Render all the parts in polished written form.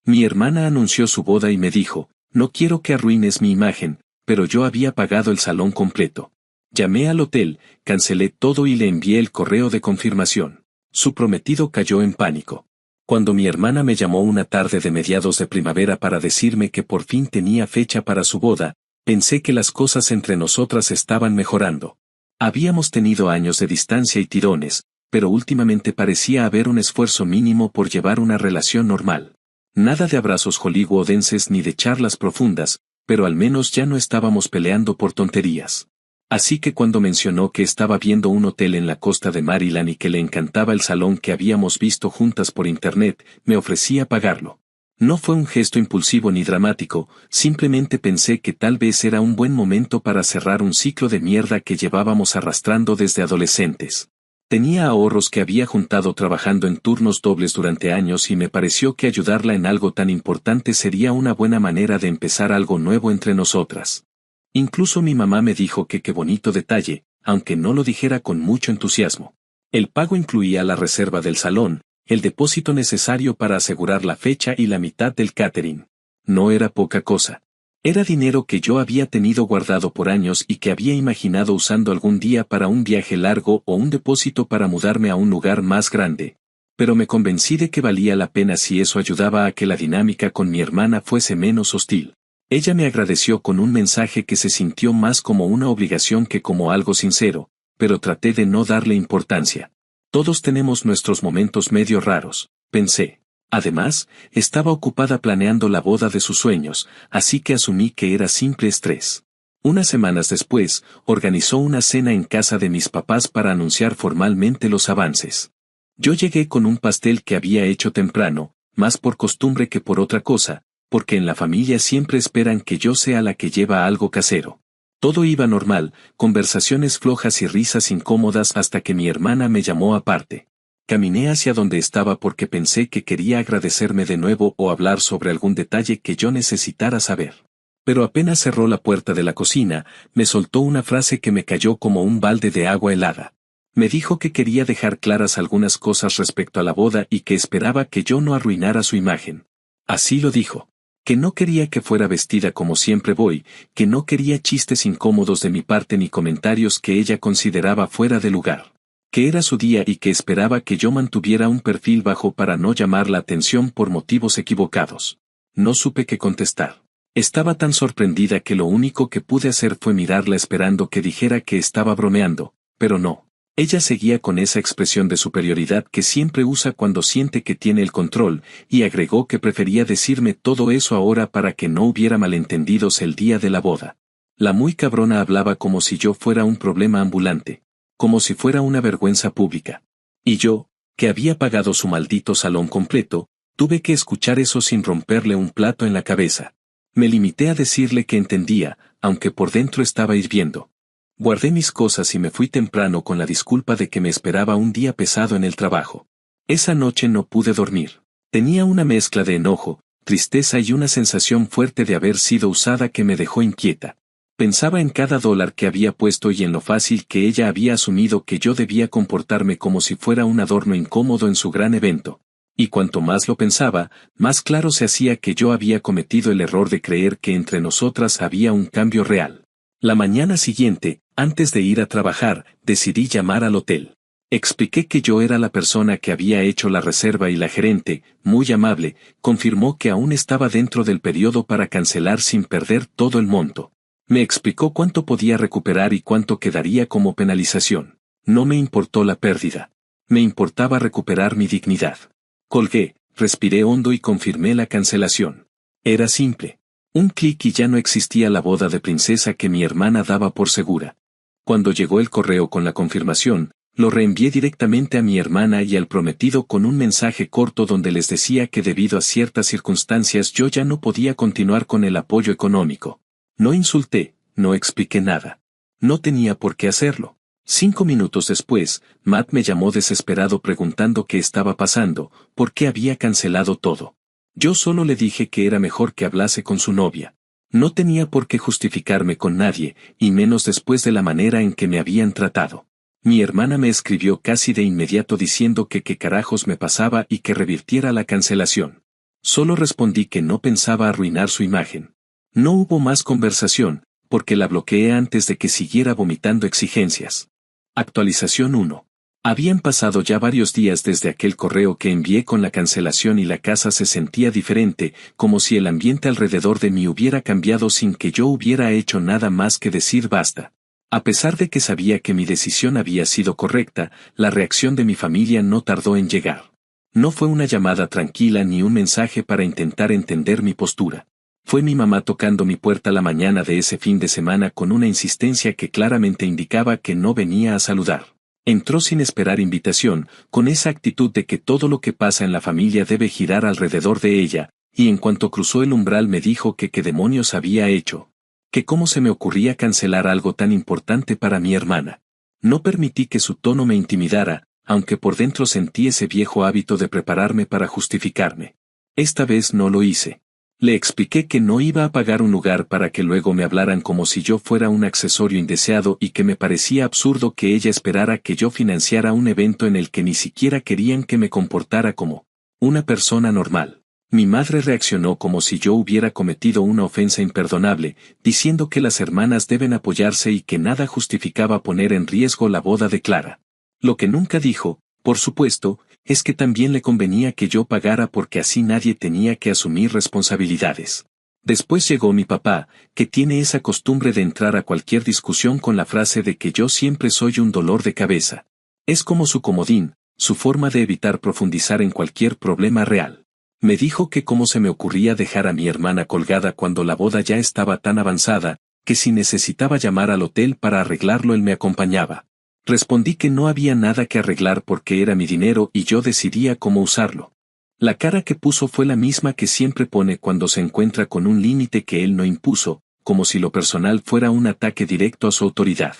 Mi hermana anunció su boda y me dijo, no quiero que arruines mi imagen, pero yo había pagado el salón completo. Llamé al hotel, cancelé todo y le envié el correo de confirmación. Su prometido cayó en pánico. Cuando mi hermana me llamó una tarde de mediados de primavera para decirme que por fin tenía fecha para su boda, pensé que las cosas entre nosotras estaban mejorando. Habíamos tenido años de distancia y tirones, pero últimamente parecía haber un esfuerzo mínimo por llevar una relación normal. Nada de abrazos hollywoodenses ni de charlas profundas, pero al menos ya no estábamos peleando por tonterías. Así que cuando mencionó que estaba viendo un hotel en la costa de Maryland y que le encantaba el salón que habíamos visto juntas por internet, me ofrecí a pagarlo. No fue un gesto impulsivo ni dramático, simplemente pensé que tal vez era un buen momento para cerrar un ciclo de mierda que llevábamos arrastrando desde adolescentes. Tenía ahorros que había juntado trabajando en turnos dobles durante años y me pareció que ayudarla en algo tan importante sería una buena manera de empezar algo nuevo entre nosotras. Incluso mi mamá me dijo que qué bonito detalle, aunque no lo dijera con mucho entusiasmo. El pago incluía la reserva del salón, el depósito necesario para asegurar la fecha y la mitad del catering. No era poca cosa. Era dinero que yo había tenido guardado por años y que había imaginado usando algún día para un viaje largo o un depósito para mudarme a un lugar más grande. Pero me convencí de que valía la pena si eso ayudaba a que la dinámica con mi hermana fuese menos hostil. Ella me agradeció con un mensaje que se sintió más como una obligación que como algo sincero, pero traté de no darle importancia. Todos tenemos nuestros momentos medio raros, pensé. Además, estaba ocupada planeando la boda de sus sueños, así que asumí que era simple estrés. Unas semanas después, organizó una cena en casa de mis papás para anunciar formalmente los avances. Yo llegué con un pastel que había hecho temprano, más por costumbre que por otra cosa, porque en la familia siempre esperan que yo sea la que lleva algo casero. Todo iba normal, conversaciones flojas y risas incómodas hasta que mi hermana me llamó aparte. Caminé hacia donde estaba porque pensé que quería agradecerme de nuevo o hablar sobre algún detalle que yo necesitara saber. Pero apenas cerró la puerta de la cocina, me soltó una frase que me cayó como un balde de agua helada. Me dijo que quería dejar claras algunas cosas respecto a la boda y que esperaba que yo no arruinara su imagen. Así lo dijo. Que no quería que fuera vestida como siempre voy, que no quería chistes incómodos de mi parte ni comentarios que ella consideraba fuera de lugar. Que era su día y que esperaba que yo mantuviera un perfil bajo para no llamar la atención por motivos equivocados. No supe qué contestar. Estaba tan sorprendida que lo único que pude hacer fue mirarla esperando que dijera que estaba bromeando, pero no. Ella seguía con esa expresión de superioridad que siempre usa cuando siente que tiene el control, y agregó que prefería decirme todo eso ahora para que no hubiera malentendidos el día de la boda. La muy cabrona hablaba como si yo fuera un problema ambulante. Como si fuera una vergüenza pública. Y yo, que había pagado su maldito salón completo, tuve que escuchar eso sin romperle un plato en la cabeza. Me limité a decirle que entendía, aunque por dentro estaba hirviendo. Guardé mis cosas y me fui temprano con la disculpa de que me esperaba un día pesado en el trabajo. Esa noche no pude dormir. Tenía una mezcla de enojo, tristeza y una sensación fuerte de haber sido usada que me dejó inquieta. Pensaba en cada dólar que había puesto y en lo fácil que ella había asumido que yo debía comportarme como si fuera un adorno incómodo en su gran evento. Y cuanto más lo pensaba, más claro se hacía que yo había cometido el error de creer que entre nosotras había un cambio real. La mañana siguiente, antes de ir a trabajar, decidí llamar al hotel. Expliqué que yo era la persona que había hecho la reserva y la gerente, muy amable, confirmó que aún estaba dentro del periodo para cancelar sin perder todo el monto. Me explicó cuánto podía recuperar y cuánto quedaría como penalización. No me importó la pérdida. Me importaba recuperar mi dignidad. Colgué, respiré hondo y confirmé la cancelación. Era simple. Un clic y ya no existía la boda de princesa que mi hermana daba por segura. Cuando llegó el correo con la confirmación, lo reenvié directamente a mi hermana y al prometido con un mensaje corto donde les decía que debido a ciertas circunstancias yo ya no podía continuar con el apoyo económico. No insulté, no expliqué nada. No tenía por qué hacerlo. 5 minutos después, Matt me llamó desesperado preguntando qué estaba pasando, por qué había cancelado todo. Yo solo le dije que era mejor que hablase con su novia. No tenía por qué justificarme con nadie, y menos después de la manera en que me habían tratado. Mi hermana me escribió casi de inmediato diciendo que qué carajos me pasaba y que revirtiera la cancelación. Solo respondí que no pensaba arruinar su imagen. No hubo más conversación, porque la bloqueé antes de que siguiera vomitando exigencias. Actualización 1. Habían pasado ya varios días desde aquel correo que envié con la cancelación y la casa se sentía diferente, como si el ambiente alrededor de mí hubiera cambiado sin que yo hubiera hecho nada más que decir basta. A pesar de que sabía que mi decisión había sido correcta, la reacción de mi familia no tardó en llegar. No fue una llamada tranquila ni un mensaje para intentar entender mi postura. Fue mi mamá tocando mi puerta la mañana de ese fin de semana con una insistencia que claramente indicaba que no venía a saludar. Entró sin esperar invitación, con esa actitud de que todo lo que pasa en la familia debe girar alrededor de ella, y en cuanto cruzó el umbral me dijo que qué demonios había hecho. Que cómo se me ocurría cancelar algo tan importante para mi hermana. No permití que su tono me intimidara, aunque por dentro sentí ese viejo hábito de prepararme para justificarme. Esta vez no lo hice. Le expliqué que no iba a pagar un lugar para que luego me hablaran como si yo fuera un accesorio indeseado y que me parecía absurdo que ella esperara que yo financiara un evento en el que ni siquiera querían que me comportara como una persona normal. Mi madre reaccionó como si yo hubiera cometido una ofensa imperdonable, diciendo que las hermanas deben apoyarse y que nada justificaba poner en riesgo la boda de Clara. Lo que nunca dijo, por supuesto, es que también le convenía que yo pagara porque así nadie tenía que asumir responsabilidades. Después llegó mi papá, que tiene esa costumbre de entrar a cualquier discusión con la frase de que yo siempre soy un dolor de cabeza. Es como su comodín, su forma de evitar profundizar en cualquier problema real. Me dijo que cómo se me ocurría dejar a mi hermana colgada cuando la boda ya estaba tan avanzada, que si necesitaba llamar al hotel para arreglarlo él me acompañaba. Respondí que no había nada que arreglar porque era mi dinero y yo decidía cómo usarlo. La cara que puso fue la misma que siempre pone cuando se encuentra con un límite que él no impuso, como si lo personal fuera un ataque directo a su autoridad.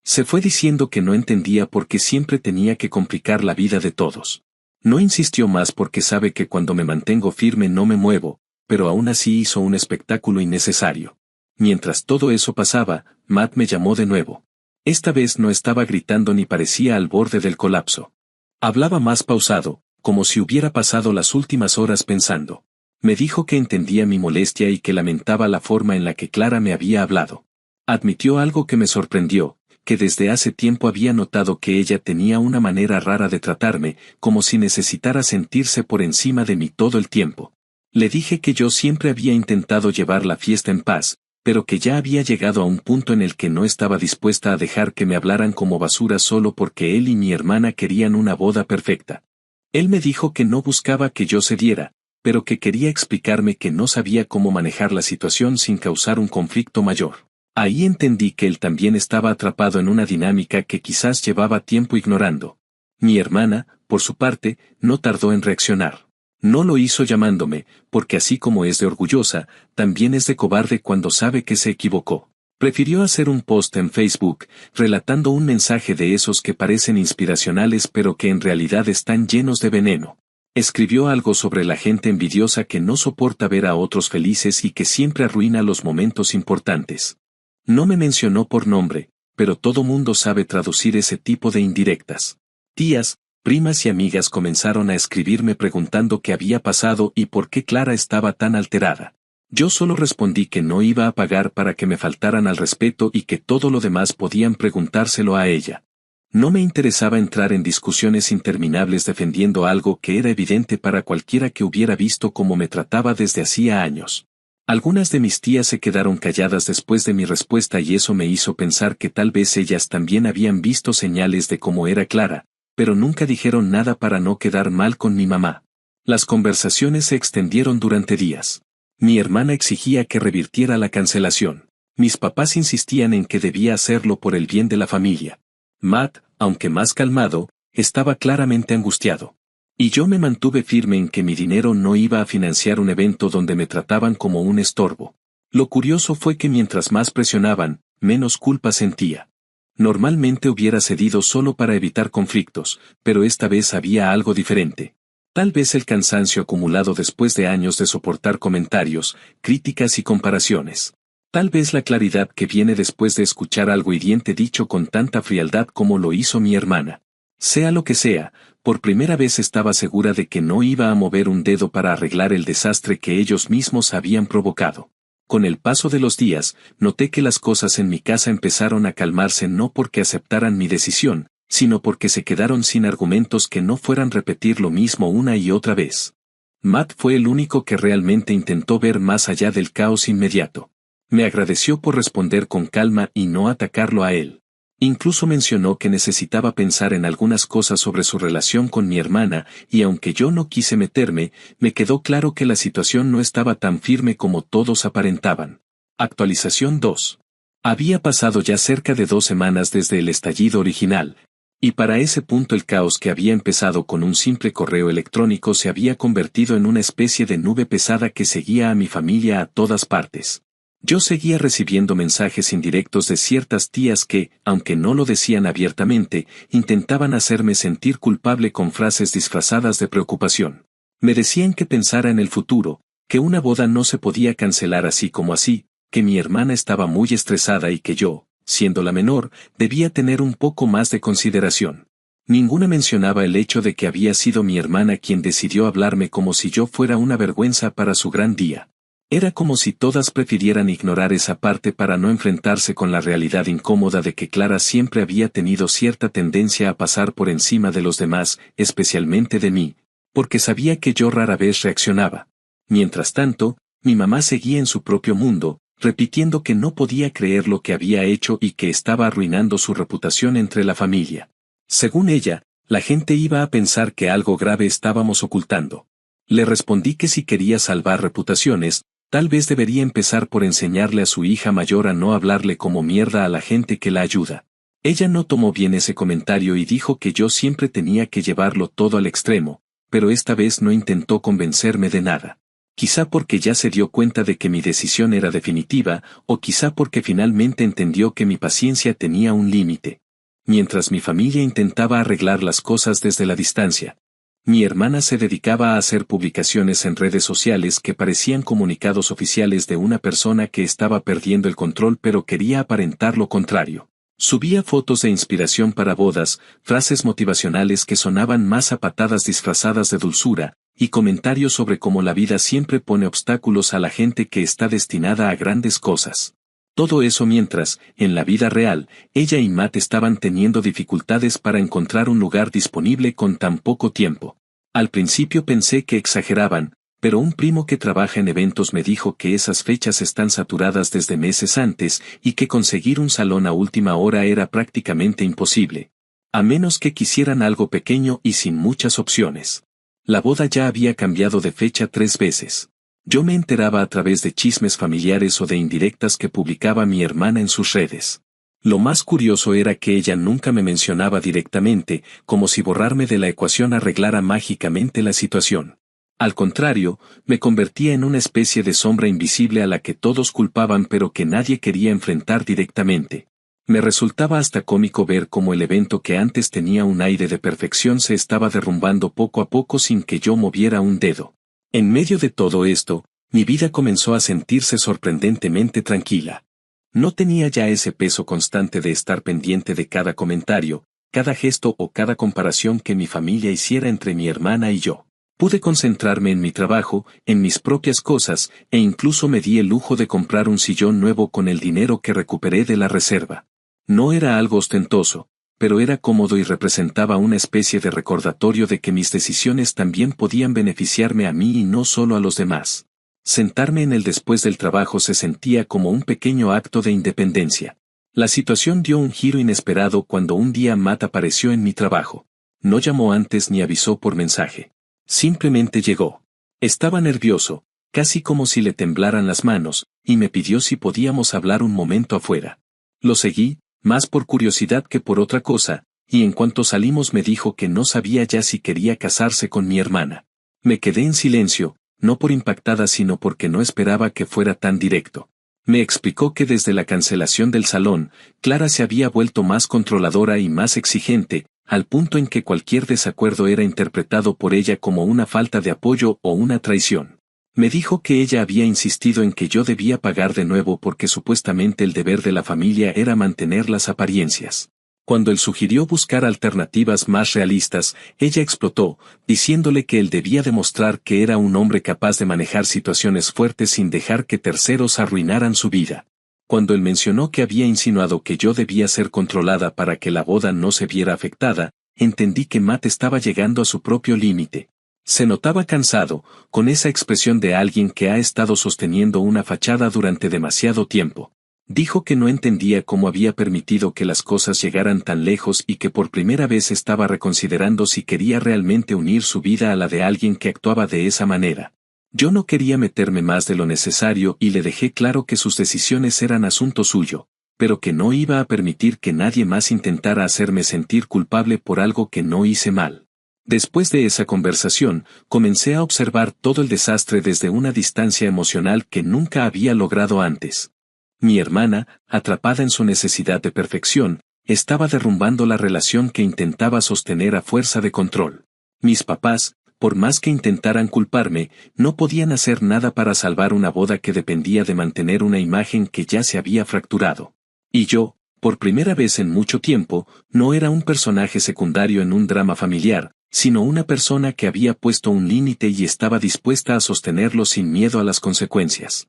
Se fue diciendo que no entendía por qué siempre tenía que complicar la vida de todos. No insistió más porque sabe que cuando me mantengo firme no me muevo, pero aún así hizo un espectáculo innecesario. Mientras todo eso pasaba, Matt me llamó de nuevo. Esta vez no estaba gritando ni parecía al borde del colapso. Hablaba más pausado, como si hubiera pasado las últimas horas pensando. Me dijo que entendía mi molestia y que lamentaba la forma en la que Clara me había hablado. Admitió algo que me sorprendió, que desde hace tiempo había notado que ella tenía una manera rara de tratarme, como si necesitara sentirse por encima de mí todo el tiempo. Le dije que yo siempre había intentado llevar la fiesta en paz, pero que ya había llegado a un punto en el que no estaba dispuesta a dejar que me hablaran como basura solo porque él y mi hermana querían una boda perfecta. Él me dijo que no buscaba que yo cediera, pero que quería explicarme que no sabía cómo manejar la situación sin causar un conflicto mayor. Ahí entendí que él también estaba atrapado en una dinámica que quizás llevaba tiempo ignorando. Mi hermana, por su parte, no tardó en reaccionar. No lo hizo llamándome, porque así como es de orgullosa, también es de cobarde cuando sabe que se equivocó. Prefirió hacer un post en Facebook, relatando un mensaje de esos que parecen inspiracionales pero que en realidad están llenos de veneno. Escribió algo sobre la gente envidiosa que no soporta ver a otros felices y que siempre arruina los momentos importantes. No me mencionó por nombre, pero todo mundo sabe traducir ese tipo de indirectas. Tías, primas y amigas comenzaron a escribirme preguntando qué había pasado y por qué Clara estaba tan alterada. Yo solo respondí que no iba a pagar para que me faltaran al respeto y que todo lo demás podían preguntárselo a ella. No me interesaba entrar en discusiones interminables defendiendo algo que era evidente para cualquiera que hubiera visto cómo me trataba desde hacía años. Algunas de mis tías se quedaron calladas después de mi respuesta y eso me hizo pensar que tal vez ellas también habían visto señales de cómo era Clara, pero nunca dijeron nada para no quedar mal con mi mamá. Las conversaciones se extendieron durante días. Mi hermana exigía que revirtiera la cancelación. Mis papás insistían en que debía hacerlo por el bien de la familia. Matt, aunque más calmado, estaba claramente angustiado. Y yo me mantuve firme en que mi dinero no iba a financiar un evento donde me trataban como un estorbo. Lo curioso fue que mientras más presionaban, menos culpa sentía. Normalmente hubiera cedido solo para evitar conflictos, pero esta vez había algo diferente. Tal vez el cansancio acumulado después de años de soportar comentarios, críticas y comparaciones. Tal vez la claridad que viene después de escuchar algo hiriente dicho con tanta frialdad como lo hizo mi hermana. Sea lo que sea, por primera vez estaba segura de que no iba a mover un dedo para arreglar el desastre que ellos mismos habían provocado. Con el paso de los días, noté que las cosas en mi casa empezaron a calmarse no porque aceptaran mi decisión, sino porque se quedaron sin argumentos que no fueran repetir lo mismo una y otra vez. Matt fue el único que realmente intentó ver más allá del caos inmediato. Me agradeció por responder con calma y no atacarlo a él. Incluso mencionó que necesitaba pensar en algunas cosas sobre su relación con mi hermana, y aunque yo no quise meterme, me quedó claro que la situación no estaba tan firme como todos aparentaban. Actualización 2. Había pasado ya cerca de 2 semanas desde el estallido original, y para ese punto el caos que había empezado con un simple correo electrónico se había convertido en una especie de nube pesada que seguía a mi familia a todas partes. Yo seguía recibiendo mensajes indirectos de ciertas tías que, aunque no lo decían abiertamente, intentaban hacerme sentir culpable con frases disfrazadas de preocupación. Me decían que pensara en el futuro, que una boda no se podía cancelar así como así, que mi hermana estaba muy estresada y que yo, siendo la menor, debía tener un poco más de consideración. Ninguna mencionaba el hecho de que había sido mi hermana quien decidió hablarme como si yo fuera una vergüenza para su gran día. Era como si todas prefirieran ignorar esa parte para no enfrentarse con la realidad incómoda de que Clara siempre había tenido cierta tendencia a pasar por encima de los demás, especialmente de mí, porque sabía que yo rara vez reaccionaba. Mientras tanto, mi mamá seguía en su propio mundo, repitiendo que no podía creer lo que había hecho y que estaba arruinando su reputación entre la familia. Según ella, la gente iba a pensar que algo grave estábamos ocultando. Le respondí que si quería salvar reputaciones, tal vez debería empezar por enseñarle a su hija mayor a no hablarle como mierda a la gente que la ayuda. Ella no tomó bien ese comentario y dijo que yo siempre tenía que llevarlo todo al extremo, pero esta vez no intentó convencerme de nada. Quizá porque ya se dio cuenta de que mi decisión era definitiva, o quizá porque finalmente entendió que mi paciencia tenía un límite. Mientras mi familia intentaba arreglar las cosas desde la distancia, mi hermana se dedicaba a hacer publicaciones en redes sociales que parecían comunicados oficiales de una persona que estaba perdiendo el control pero quería aparentar lo contrario. Subía fotos de inspiración para bodas, frases motivacionales que sonaban más a patadas disfrazadas de dulzura, y comentarios sobre cómo la vida siempre pone obstáculos a la gente que está destinada a grandes cosas. Todo eso mientras, en la vida real, ella y Matt estaban teniendo dificultades para encontrar un lugar disponible con tan poco tiempo. Al principio pensé que exageraban, pero un primo que trabaja en eventos me dijo que esas fechas están saturadas desde meses antes y que conseguir un salón a última hora era prácticamente imposible. A menos que quisieran algo pequeño y sin muchas opciones. La boda ya había cambiado de fecha 3 veces. Yo me enteraba a través de chismes familiares o de indirectas que publicaba mi hermana en sus redes. Lo más curioso era que ella nunca me mencionaba directamente, como si borrarme de la ecuación arreglara mágicamente la situación. Al contrario, me convertía en una especie de sombra invisible a la que todos culpaban pero que nadie quería enfrentar directamente. Me resultaba hasta cómico ver cómo el evento que antes tenía un aire de perfección se estaba derrumbando poco a poco sin que yo moviera un dedo. En medio de todo esto, mi vida comenzó a sentirse sorprendentemente tranquila. No tenía ya ese peso constante de estar pendiente de cada comentario, cada gesto o cada comparación que mi familia hiciera entre mi hermana y yo. Pude concentrarme en mi trabajo, en mis propias cosas, e incluso me di el lujo de comprar un sillón nuevo con el dinero que recuperé de la reserva. No era algo ostentoso, pero era cómodo y representaba una especie de recordatorio de que mis decisiones también podían beneficiarme a mí y no solo a los demás. Sentarme en él después del trabajo se sentía como un pequeño acto de independencia. La situación dio un giro inesperado cuando un día Matt apareció en mi trabajo. No llamó antes ni avisó por mensaje. Simplemente llegó. Estaba nervioso, casi como si le temblaran las manos, y me pidió si podíamos hablar un momento afuera. Lo seguí, más por curiosidad que por otra cosa, y en cuanto salimos me dijo que no sabía ya si quería casarse con mi hermana. Me quedé en silencio, no por impactada sino porque no esperaba que fuera tan directo. Me explicó que desde la cancelación del salón, Clara se había vuelto más controladora y más exigente, al punto en que cualquier desacuerdo era interpretado por ella como una falta de apoyo o una traición. Me dijo que ella había insistido en que yo debía pagar de nuevo porque supuestamente el deber de la familia era mantener las apariencias. Cuando él sugirió buscar alternativas más realistas, ella explotó, diciéndole que él debía demostrar que era un hombre capaz de manejar situaciones fuertes sin dejar que terceros arruinaran su vida. Cuando él mencionó que había insinuado que yo debía ser controlada para que la boda no se viera afectada, entendí que Matt estaba llegando a su propio límite. Se notaba cansado, con esa expresión de alguien que ha estado sosteniendo una fachada durante demasiado tiempo. Dijo que no entendía cómo había permitido que las cosas llegaran tan lejos y que por primera vez estaba reconsiderando si quería realmente unir su vida a la de alguien que actuaba de esa manera. Yo no quería meterme más de lo necesario y le dejé claro que sus decisiones eran asunto suyo, pero que no iba a permitir que nadie más intentara hacerme sentir culpable por algo que no hice mal. Después de esa conversación, comencé a observar todo el desastre desde una distancia emocional que nunca había logrado antes. Mi hermana, atrapada en su necesidad de perfección, estaba derrumbando la relación que intentaba sostener a fuerza de control. Mis papás, por más que intentaran culparme, no podían hacer nada para salvar una boda que dependía de mantener una imagen que ya se había fracturado. Y yo, por primera vez en mucho tiempo, no era un personaje secundario en un drama familiar, sino una persona que había puesto un límite y estaba dispuesta a sostenerlo sin miedo a las consecuencias.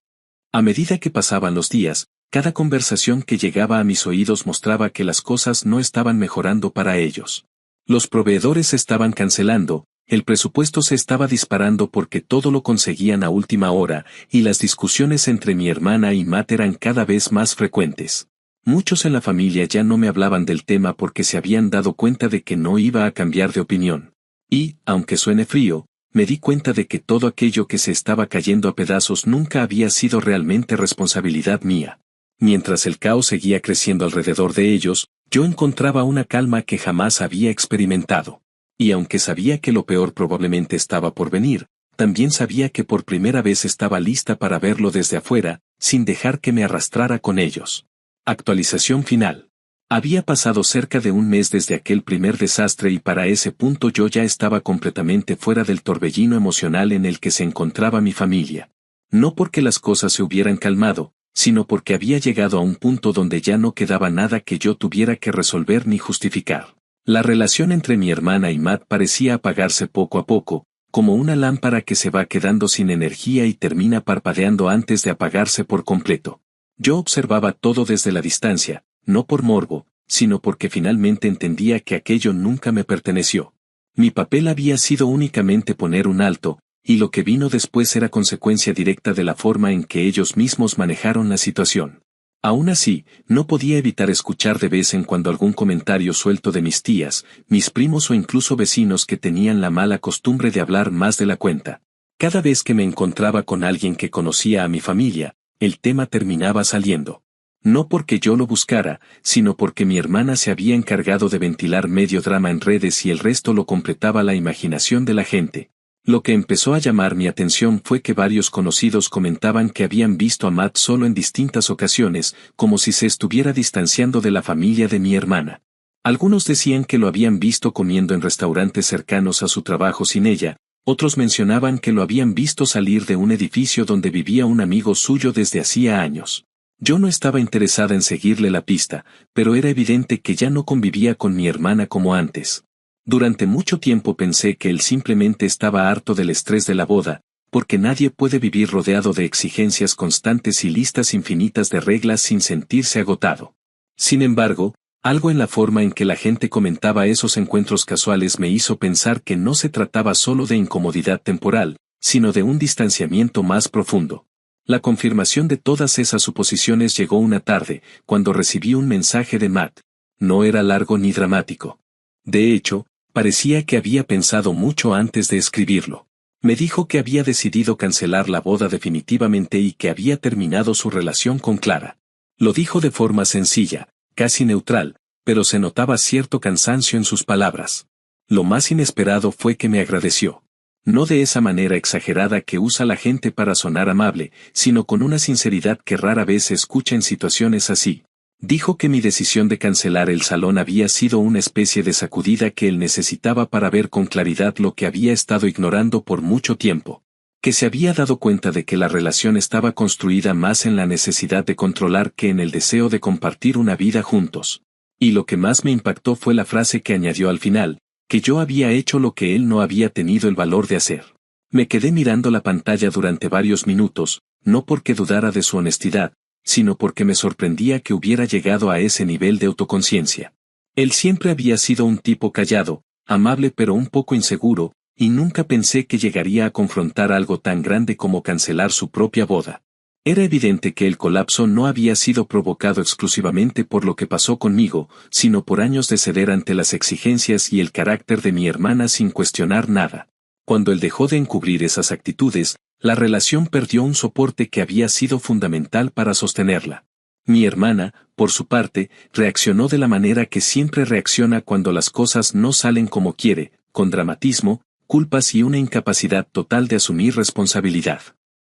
A medida que pasaban los días, cada conversación que llegaba a mis oídos mostraba que las cosas no estaban mejorando para ellos. Los proveedores se estaban cancelando, el presupuesto se estaba disparando porque todo lo conseguían a última hora, y las discusiones entre mi hermana y Matt eran cada vez más frecuentes. Muchos en la familia ya no me hablaban del tema porque se habían dado cuenta de que no iba a cambiar de opinión. Y, aunque suene frío, me di cuenta de que todo aquello que se estaba cayendo a pedazos nunca había sido realmente responsabilidad mía. Mientras el caos seguía creciendo alrededor de ellos, yo encontraba una calma que jamás había experimentado. Y aunque sabía que lo peor probablemente estaba por venir, también sabía que por primera vez estaba lista para verlo desde afuera, sin dejar que me arrastrara con ellos. Actualización final. Había pasado cerca de un mes desde aquel primer desastre y para ese punto yo ya estaba completamente fuera del torbellino emocional en el que se encontraba mi familia. No porque las cosas se hubieran calmado, sino porque había llegado a un punto donde ya no quedaba nada que yo tuviera que resolver ni justificar. La relación entre mi hermana y Matt parecía apagarse poco a poco, como una lámpara que se va quedando sin energía y termina parpadeando antes de apagarse por completo. Yo observaba todo desde la distancia, no por morbo, sino porque finalmente entendía que aquello nunca me perteneció. Mi papel había sido únicamente poner un alto, y lo que vino después era consecuencia directa de la forma en que ellos mismos manejaron la situación. Aún así, no podía evitar escuchar de vez en cuando algún comentario suelto de mis tías, mis primos o incluso vecinos que tenían la mala costumbre de hablar más de la cuenta. Cada vez que me encontraba con alguien que conocía a mi familia, el tema terminaba saliendo. No porque yo lo buscara, sino porque mi hermana se había encargado de ventilar medio drama en redes y el resto lo completaba la imaginación de la gente. Lo que empezó a llamar mi atención fue que varios conocidos comentaban que habían visto a Matt solo en distintas ocasiones, como si se estuviera distanciando de la familia de mi hermana. Algunos decían que lo habían visto comiendo en restaurantes cercanos a su trabajo sin ella, otros mencionaban que lo habían visto salir de un edificio donde vivía un amigo suyo desde hacía años. Yo no estaba interesada en seguirle la pista, pero era evidente que ya no convivía con mi hermana como antes. Durante mucho tiempo pensé que él simplemente estaba harto del estrés de la boda, porque nadie puede vivir rodeado de exigencias constantes y listas infinitas de reglas sin sentirse agotado. Sin embargo, algo en la forma en que la gente comentaba esos encuentros casuales me hizo pensar que no se trataba solo de incomodidad temporal, sino de un distanciamiento más profundo. La confirmación de todas esas suposiciones llegó una tarde, cuando recibí un mensaje de Matt. No era largo ni dramático. De hecho, parecía que había pensado mucho antes de escribirlo. Me dijo que había decidido cancelar la boda definitivamente y que había terminado su relación con Clara. Lo dijo de forma sencilla, casi neutral, pero se notaba cierto cansancio en sus palabras. Lo más inesperado fue que me agradeció. No de esa manera exagerada que usa la gente para sonar amable, sino con una sinceridad que rara vez se escucha en situaciones así. Dijo que mi decisión de cancelar el salón había sido una especie de sacudida que él necesitaba para ver con claridad lo que había estado ignorando por mucho tiempo. Que se había dado cuenta de que la relación estaba construida más en la necesidad de controlar que en el deseo de compartir una vida juntos. Y lo que más me impactó fue la frase que añadió al final, que yo había hecho lo que él no había tenido el valor de hacer. Me quedé mirando la pantalla durante varios minutos, no porque dudara de su honestidad, sino porque me sorprendía que hubiera llegado a ese nivel de autoconciencia. Él siempre había sido un tipo callado, amable pero un poco inseguro, y nunca pensé que llegaría a confrontar algo tan grande como cancelar su propia boda. Era evidente que el colapso no había sido provocado exclusivamente por lo que pasó conmigo, sino por años de ceder ante las exigencias y el carácter de mi hermana sin cuestionar nada. Cuando él dejó de encubrir esas actitudes, la relación perdió un soporte que había sido fundamental para sostenerla. Mi hermana, por su parte, reaccionó de la manera que siempre reacciona cuando las cosas no salen como quiere, con dramatismo, culpas y una incapacidad total de asumir responsabilidad.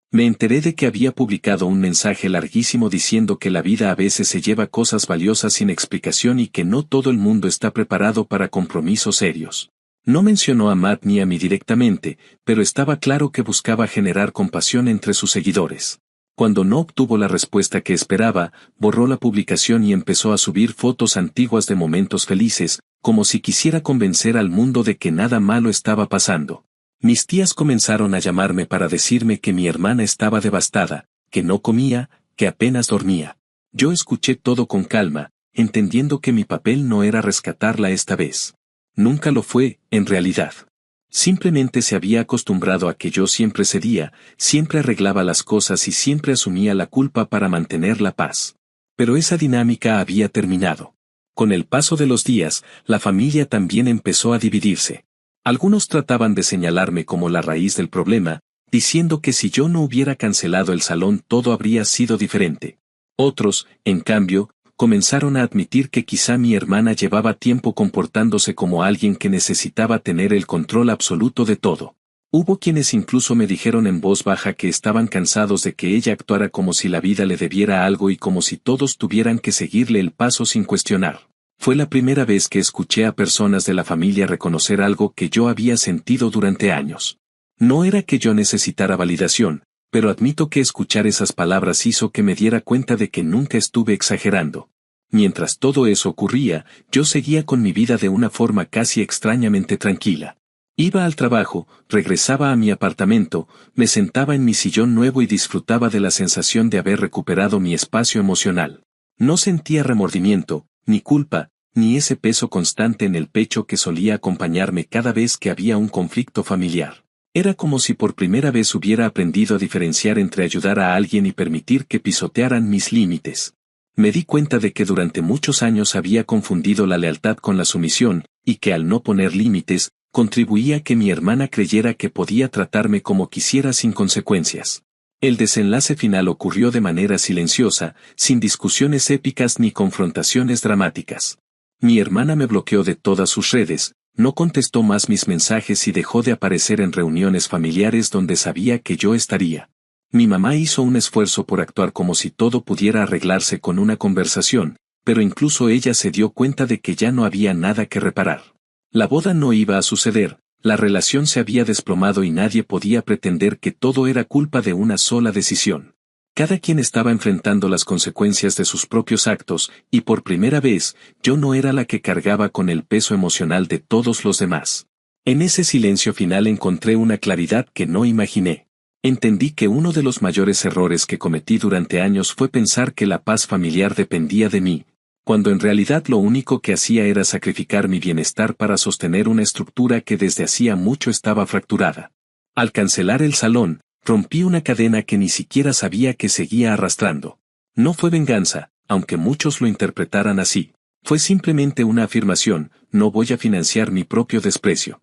Me enteré de que había publicado un mensaje larguísimo diciendo que la vida a veces se lleva cosas valiosas sin explicación y que no todo el mundo está preparado para compromisos serios. No mencionó a Matt ni a mí directamente, pero estaba claro que buscaba generar compasión entre sus seguidores. Cuando no obtuvo la respuesta que esperaba, borró la publicación y empezó a subir fotos antiguas de momentos felices, como si quisiera convencer al mundo de que nada malo estaba pasando. Mis tías comenzaron a llamarme para decirme que mi hermana estaba devastada, que no comía, que apenas dormía. Yo escuché todo con calma, entendiendo que mi papel no era rescatarla esta vez. Nunca lo fue, en realidad. Simplemente se había acostumbrado a que yo siempre cedía, siempre arreglaba las cosas y siempre asumía la culpa para mantener la paz. Pero esa dinámica había terminado. Con el paso de los días, la familia también empezó a dividirse. Algunos trataban de señalarme como la raíz del problema, diciendo que si yo no hubiera cancelado el salón todo habría sido diferente. Otros, en cambio, comenzaron a admitir que quizá mi hermana llevaba tiempo comportándose como alguien que necesitaba tener el control absoluto de todo. Hubo quienes incluso me dijeron en voz baja que estaban cansados de que ella actuara como si la vida le debiera algo y como si todos tuvieran que seguirle el paso sin cuestionar. Fue la primera vez que escuché a personas de la familia reconocer algo que yo había sentido durante años. No era que yo necesitara validación, pero admito que escuchar esas palabras hizo que me diera cuenta de que nunca estuve exagerando. Mientras todo eso ocurría, yo seguía con mi vida de una forma casi extrañamente tranquila. Iba al trabajo, regresaba a mi apartamento, me sentaba en mi sillón nuevo y disfrutaba de la sensación de haber recuperado mi espacio emocional. No sentía remordimiento, ni culpa, ni ese peso constante en el pecho que solía acompañarme cada vez que había un conflicto familiar. Era como si por primera vez hubiera aprendido a diferenciar entre ayudar a alguien y permitir que pisotearan mis límites. Me di cuenta de que durante muchos años había confundido la lealtad con la sumisión, y que al no poner límites, contribuía a que mi hermana creyera que podía tratarme como quisiera sin consecuencias. El desenlace final ocurrió de manera silenciosa, sin discusiones épicas ni confrontaciones dramáticas. Mi hermana me bloqueó de todas sus redes, no contestó más mis mensajes y dejó de aparecer en reuniones familiares donde sabía que yo estaría. Mi mamá hizo un esfuerzo por actuar como si todo pudiera arreglarse con una conversación, pero incluso ella se dio cuenta de que ya no había nada que reparar. La boda no iba a suceder. La relación se había desplomado y nadie podía pretender que todo era culpa de una sola decisión. Cada quien estaba enfrentando las consecuencias de sus propios actos, y por primera vez, yo no era la que cargaba con el peso emocional de todos los demás. En ese silencio final encontré una claridad que no imaginé. Entendí que uno de los mayores errores que cometí durante años fue pensar que la paz familiar dependía de mí, cuando en realidad lo único que hacía era sacrificar mi bienestar para sostener una estructura que desde hacía mucho estaba fracturada. Al cancelar el salón, rompí una cadena que ni siquiera sabía que seguía arrastrando. No fue venganza, aunque muchos lo interpretaran así. Fue simplemente una afirmación: no voy a financiar mi propio desprecio.